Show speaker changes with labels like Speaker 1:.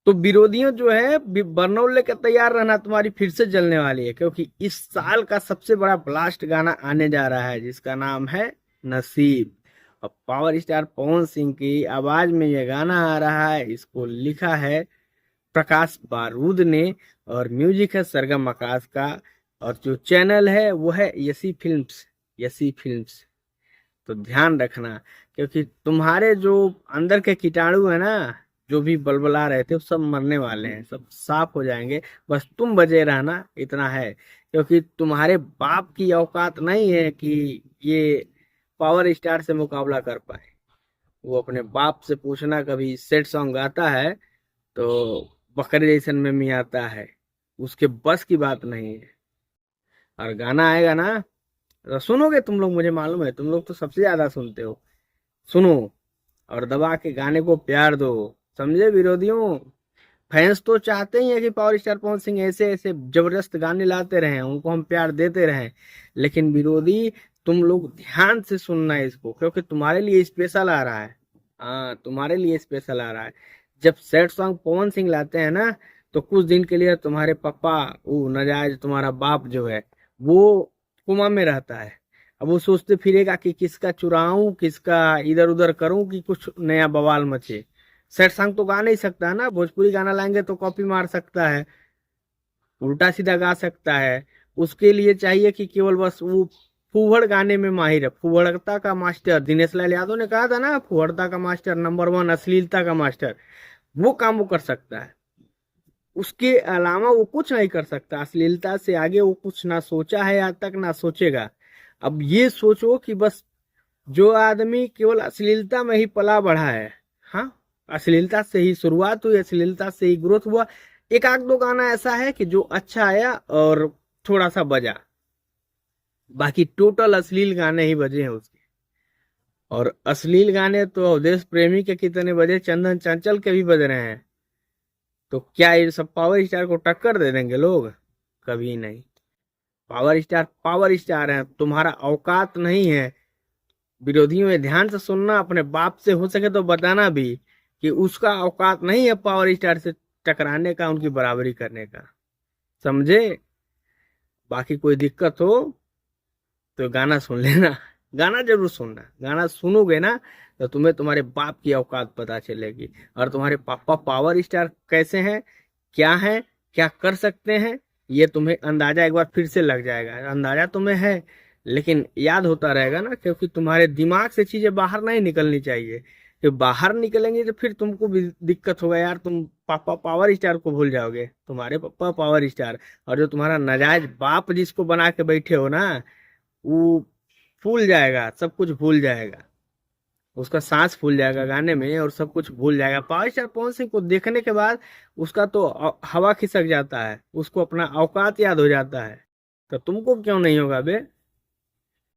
Speaker 1: तो विरोधियों जो है बरनौल लेकर तैयार रहना, तुम्हारी फिर से जलने वाली है, क्योंकि इस साल का सबसे बड़ा ब्लास्ट गाना आने जा रहा है जिसका नाम है नसीब। और पावर स्टार पवन सिंह की आवाज में यह गाना आ रहा है। इसको लिखा है प्रकाश बारूद ने और म्यूजिक है सरगम आकाश का। और जो चैनल है वो है यसी फिल्म्स, यसी फिल्म्स। तो ध्यान रखना, क्योंकि तुम्हारे जो अंदर के कीटाणु है ना, जो भी बलबला रहे थे वो सब मरने वाले हैं, सब साफ हो जाएंगे। बस तुम बचे रहना, इतना है। क्योंकि तुम्हारे बाप की औकात नहीं है कि ये पावर स्टार से मुकाबला कर पाए। वो अपने बाप से पूछना, कभी सेट सॉन्ग गाता है तो बकरे जैसन में मियाता है, उसके बस की बात नहीं है। और गाना आएगा ना तो सुनोगे तुम लोग, मुझे मालूम है तुम लोग तो सबसे ज्यादा सुनते हो। सुनो और दबा के गाने को प्यार दो, समझे विरोधियों। फैंस तो चाहते ही है कि पावर स्टार पवन सिंह ऐसे ऐसे जबरदस्त गाने लाते रहे, उनको हम प्यार देते रहे। लेकिन विरोधी, तुम लोग ध्यान से सुनना है इसको, क्योंकि तुम्हारे लिए स्पेशल आ रहा है। हाँ, तुम्हारे लिए स्पेशल आ रहा है। जब सैड सॉन्ग पवन सिंह लाते हैं ना, तो कुछ दिन के लिए तुम्हारे पापा, वो नजायज तुम्हारा बाप जो है, वो कोमा में रहता है। अब वो सोचते फिरेगा कि किसका चुराऊं, किसका इधर उधर करूं कि कुछ नया बवाल मचे। सैड सॉन्ग तो गा नहीं सकता है ना, भोजपुरी गाना लाएंगे तो कॉपी मार सकता है, उल्टा सीधा गा सकता है। उसके लिए चाहिए कि केवल बस वो फूहड़ गाने में माहिर है, फूहड़ता का मास्टर। दिनेश लाल यादव ने कहा था ना, फूहड़ता का मास्टर नंबर वन, अश्लीलता का मास्टर। वो काम वो कर सकता है, उसके अलावा वो कुछ नहीं कर सकता। अश्लीलता से आगे वो कुछ ना सोचा है आज तक, ना सोचेगा। अब ये सोचो कि बस जो आदमी केवल अश्लीलता में ही पला बढ़ा है, हाँ, अश्लीलता से ही शुरुआत हुई, अश्लीलता से ही ग्रोथ हुआ। एक आध दो गाना ऐसा है कि जो अच्छा आया और थोड़ा सा बजा, बाकी टोटल अश्लील गाने ही बजे हैं उसके। और अश्लील गाने तो देश प्रेमी के कितने बजे, चंदन चंचल के भी बज रहे हैं। तो क्या ये सब पावर स्टार को टक्कर दे देंगे लोग? कभी नहीं। पावर स्टार है, तुम्हारा औकात नहीं है। विरोधियों में ध्यान से सुनना, अपने बाप से हो सके तो बताना भी कि उसका औकात नहीं है पावर स्टार से टकराने का, उनकी बराबरी करने का, समझे। बाकी कोई दिक्कत हो तो गाना सुन लेना, गाना जरूर सुनना। गाना सुनोगे ना तो तुम्हें तुम्हारे बाप की औकात पता चलेगी, और तुम्हारे पापा पावर स्टार कैसे हैं, क्या है, क्या कर सकते हैं, ये तुम्हें अंदाजा एक बार फिर से लग जाएगा। अंदाजा तुम्हें है, लेकिन याद होता रहेगा ना, क्योंकि तुम्हारे दिमाग से चीजें बाहर नहीं निकलनी चाहिए। कि बाहर निकलेंगे तो फिर तुमको भी दिक्कत होगा यार, तुम पापा पावर स्टार को भूल जाओगे, तुम्हारे पापा पावर स्टार। और जो तुम्हारा नाजायज बाप जिसको बना के बैठे हो ना, वो फूल जाएगा, सब कुछ भूल जाएगा। उसका सांस फूल जाएगा गाने में, और सब कुछ भूल जाएगा। पावर स्टार पवन सिंह को देखने के बाद उसका तो हवा खिसक जाता है, उसको अपना औकात याद हो जाता है। तो तुमको क्यों नहीं होगा बे?